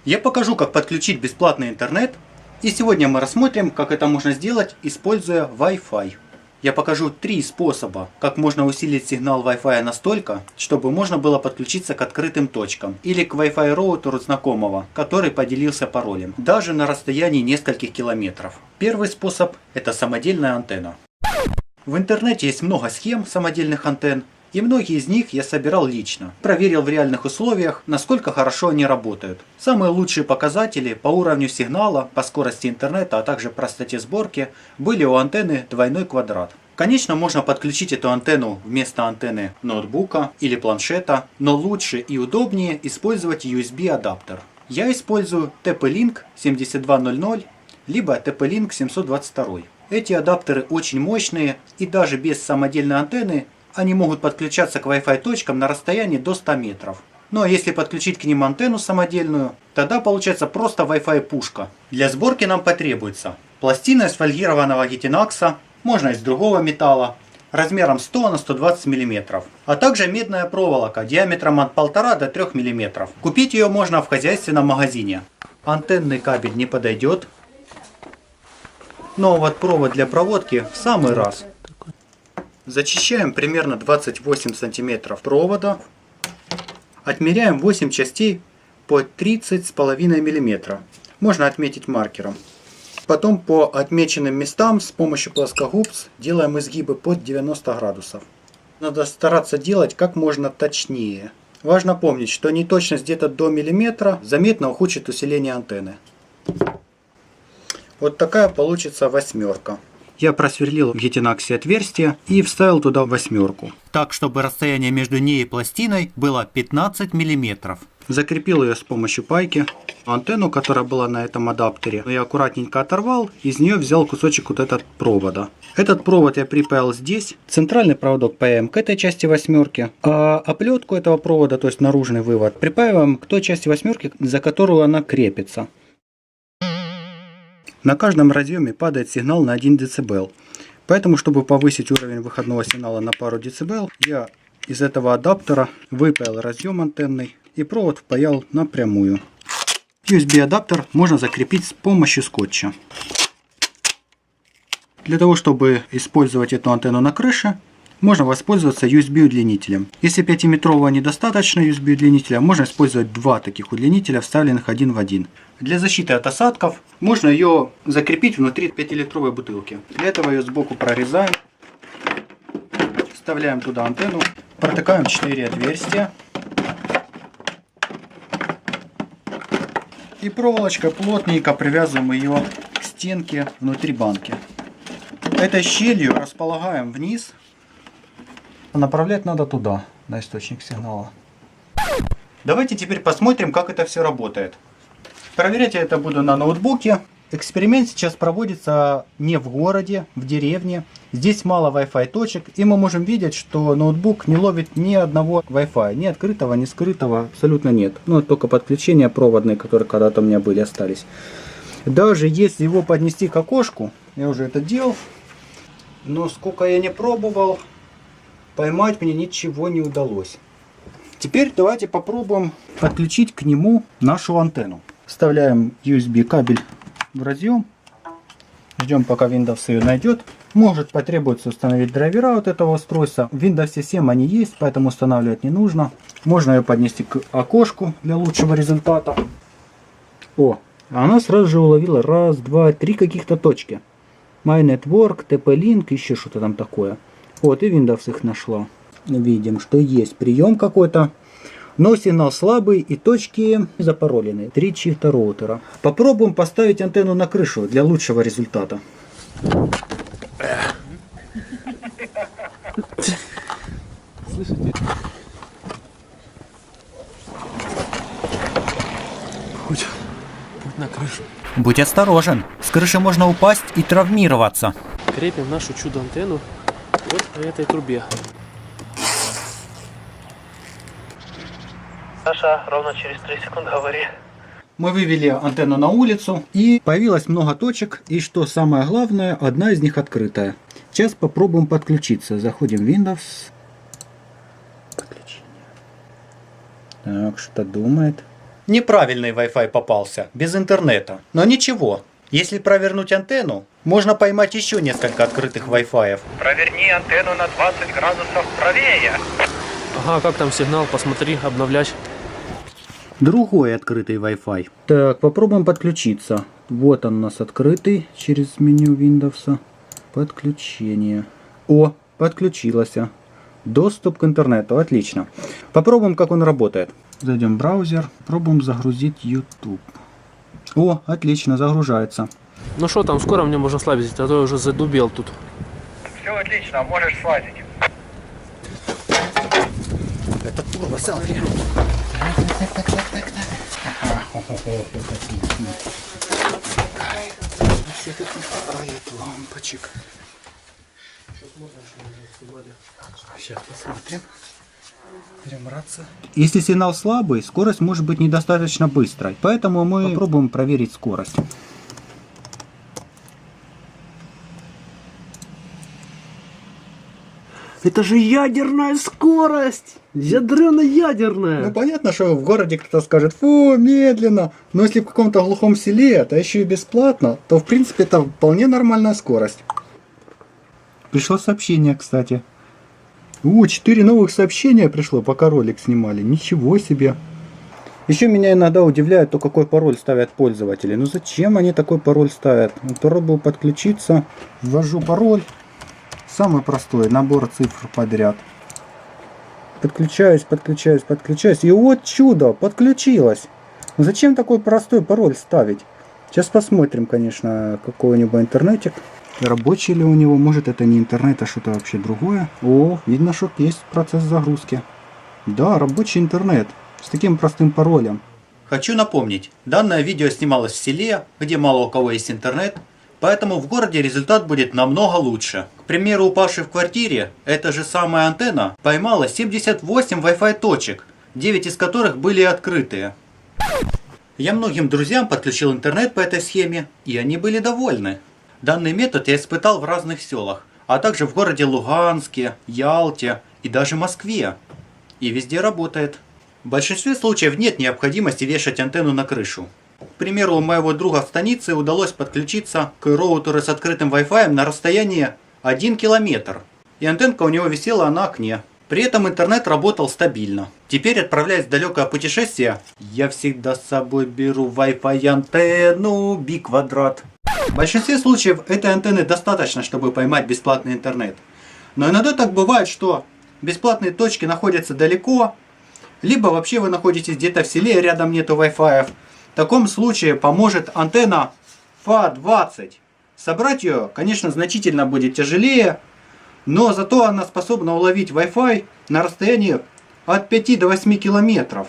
Я покажу, как подключить бесплатный интернет, и сегодня мы рассмотрим, как это можно сделать, используя Wi-Fi. Я покажу 3 способа, как можно усилить сигнал Wi-Fi настолько, чтобы можно было подключиться к открытым точкам или к Wi-Fi роутеру знакомого, который поделился паролем, даже на расстоянии нескольких километров. Первый способ – это самодельная антенна. В интернете есть много схем самодельных антенн, и многие из них я собирал лично. Проверил в реальных условиях, насколько хорошо они работают. Самые лучшие показатели по уровню сигнала, по скорости интернета, а также простоте сборки были у антенны двойной квадрат. Конечно, можно подключить эту антенну вместо антенны ноутбука или планшета, но лучше и удобнее использовать USB адаптер. Я использую TP-Link 7200 либо TP-Link 722. Эти адаптеры очень мощные, и даже без самодельной антенны они могут подключаться к Wi-Fi точкам на расстоянии до 100 метров. Ну а если подключить к ним антенну самодельную, тогда получается просто Wi-Fi пушка. Для сборки нам потребуется пластина из фольгированного гетинакса, можно из другого металла, размером 100 на 120 мм, а также медная проволока диаметром от 1,5 до 3 мм. Купить ее можно в хозяйственном магазине. Антенный кабель не подойдет, но вот провод для проводки в самый раз. Зачищаем примерно 28 см провода. Отмеряем 8 частей по 30,5 мм. Можно отметить маркером. Потом по отмеченным местам с помощью плоскогубц делаем изгибы под 90 градусов. Надо стараться делать как можно точнее. Важно помнить, что неточность где-то до миллиметра заметно ухудшит усиление антенны. Вот такая получится восьмерка. Я просверлил в гетинаксе отверстие и вставил туда восьмерку. Так, чтобы расстояние между ней и пластиной было 15 мм. Закрепил ее с помощью пайки. Антенну, которая была на этом адаптере, я аккуратненько оторвал. Из нее взял кусочек вот этот провода. Этот провод я припаял здесь. Центральный проводок паяем к этой части восьмерки. А оплетку этого провода, то есть наружный вывод, припаиваем к той части восьмерки, за которую она крепится. На каждом разъеме падает сигнал на 1 дБ. Поэтому, чтобы повысить уровень выходного сигнала на пару дБ, я из этого адаптера выпаял разъем антенный и провод впаял напрямую. USB адаптер можно закрепить с помощью скотча. Для того, чтобы использовать эту антенну на крыше, можно воспользоваться USB удлинителем. Если 5-метрового недостаточно USB удлинителя, можно использовать 2 таких удлинителя, вставленных один в один. Для защиты от осадков можно ее закрепить внутри 5-литровой бутылки. Для этого ее сбоку прорезаем, вставляем туда антенну, протыкаем 4 отверстия и проволочкой плотненько привязываем ее к стенке внутри банки. Этой щелью располагаем вниз. Направлять надо туда, на источник сигнала. Давайте теперь посмотрим, как это все работает. Проверять я это буду на ноутбуке. Эксперимент сейчас проводится не в городе, в деревне. Здесь мало Wi-Fi точек, и мы можем видеть, что ноутбук не ловит ни одного Wi-Fi. Ни открытого, ни скрытого абсолютно нет. Ну, только подключения проводные, которые когда-то у меня были, остались. Даже если его поднести к окошку, я уже это делал, но сколько я не пробовал, поймать мне ничего не удалось. Теперь давайте попробуем подключить к нему нашу антенну. Вставляем USB кабель в разъем. Ждем, пока Windows ее найдет. Может потребуется установить драйвера от этого устройства. В Windows 7 они есть, поэтому устанавливать не нужно. Можно ее поднести к окошку для лучшего результата. О, она сразу же уловила 1, 2, 3 каких-то точки. My Network, TP-Link, еще что-то там такое. Вот, и Windows их нашла. Видим, что есть прием какой-то. Но сигнал слабый и точки запаролены. 3 чифта роутера. Попробуем поставить антенну на крышу для лучшего результата. Слышите? Путь на крышу. Будь осторожен, с крыши можно упасть и травмироваться. Крепим нашу чудо-антенну вот по этой трубе. Саша, ровно через 3 секунды говори. Мы вывели антенну на улицу, и появилось много точек, и что самое главное, одна из них открытая. Сейчас попробуем подключиться. Заходим в Windows. Подключение. Так, что думает. Неправильный Wi-Fi попался, без интернета. Но ничего, если провернуть антенну, можно поймать еще несколько открытых Wi-Fi. Проверни антенну на 20 градусов правее. Ага, как там сигнал? Посмотри, обновлять. Другой открытый Wi-Fi. Так, попробуем подключиться. Вот он у нас открытый через меню Windows. Подключение. О, подключилось. Доступ к интернету. Отлично. Попробуем, как он работает. Зайдем в браузер. Пробуем загрузить YouTube. О, отлично, загружается. Ну что там, скоро мне можно слабить, а то я уже задубел тут. Все отлично, можешь слазить. Это турбо селфи. Лампочек. Сейчас посмотрим. Перемраться. Если сигнал слабый, скорость может быть недостаточно быстрой. Поэтому мы попробуем проверить скорость. Это же ядерная скорость! Ядрено-ядерная! Ну понятно, что в городе кто-то скажет, фу, медленно. Но если в каком-то глухом селе, это еще и бесплатно, то в принципе это вполне нормальная скорость. Пришло сообщение, кстати. 4 новых сообщения пришло, пока ролик снимали. Ничего себе. Еще меня иногда удивляет то, какой пароль ставят пользователи. Ну зачем они такой пароль ставят? Попробую подключиться. Ввожу пароль. Самый простой, набор цифр подряд. Подключаюсь. И вот чудо, подключилось. Но зачем такой простой пароль ставить? Сейчас посмотрим, конечно, какой-нибудь интернетик. Рабочий ли у него, может это не интернет, а что-то вообще другое. О, видно, что есть процесс загрузки. Да, рабочий интернет. С таким простым паролем. Хочу напомнить, данное видео снималось в селе, где мало у кого есть интернет. Поэтому в городе результат будет намного лучше. К примеру, упавшей в квартире, эта же самая антенна поймала 78 Wi-Fi точек, 9 из которых были открытые. Я многим друзьям подключил интернет по этой схеме, и они были довольны. Данный метод я испытал в разных селах, а также в городе Луганске, Ялте и даже Москве. И везде работает. В большинстве случаев нет необходимости вешать антенну на крышу. К примеру, у моего друга в станице удалось подключиться к роутеру с открытым Wi-Fi на расстоянии 1 километр. И антенка у него висела на окне. При этом интернет работал стабильно. Теперь, отправляясь в далекое путешествие, я всегда с собой беру Wi-Fi антенну B-квадрат. В большинстве случаев этой антенны достаточно, чтобы поймать бесплатный интернет. Но иногда так бывает, что бесплатные точки находятся далеко, либо вообще вы находитесь где-то в селе, рядом нету Wi-Fi. В таком случае поможет антенна FA-20. Собрать ее, конечно, значительно будет тяжелее, но зато она способна уловить Wi-Fi на расстоянии от 5 до 8 километров.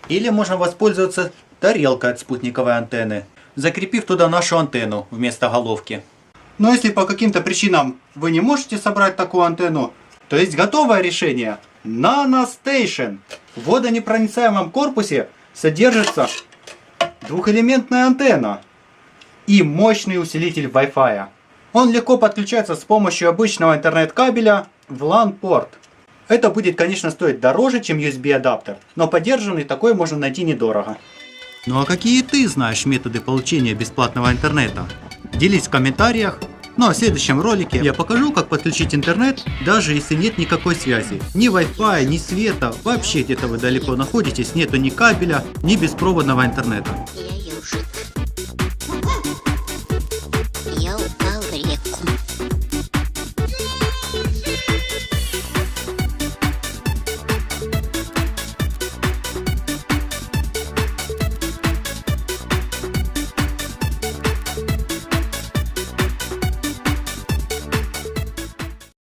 Или можно воспользоваться тарелкой от спутниковой антенны, закрепив туда нашу антенну вместо головки. Но если по каким-то причинам вы не можете собрать такую антенну, то есть готовое решение NanoStation. В водонепроницаемом корпусе содержится двухэлементная антенна и мощный усилитель Wi-Fi. Он легко подключается с помощью обычного интернет-кабеля в LAN-порт. Это будет, конечно, стоить дороже, чем USB-адаптер, но поддержанный такой можно найти недорого. Ну а какие ты знаешь методы получения бесплатного интернета? Делись в комментариях. Ну а в следующем ролике я покажу, как подключить интернет, даже если нет никакой связи. Ни Wi-Fi, ни света, вообще где-то вы далеко находитесь, нету ни кабеля, ни беспроводного интернета. Я ежик.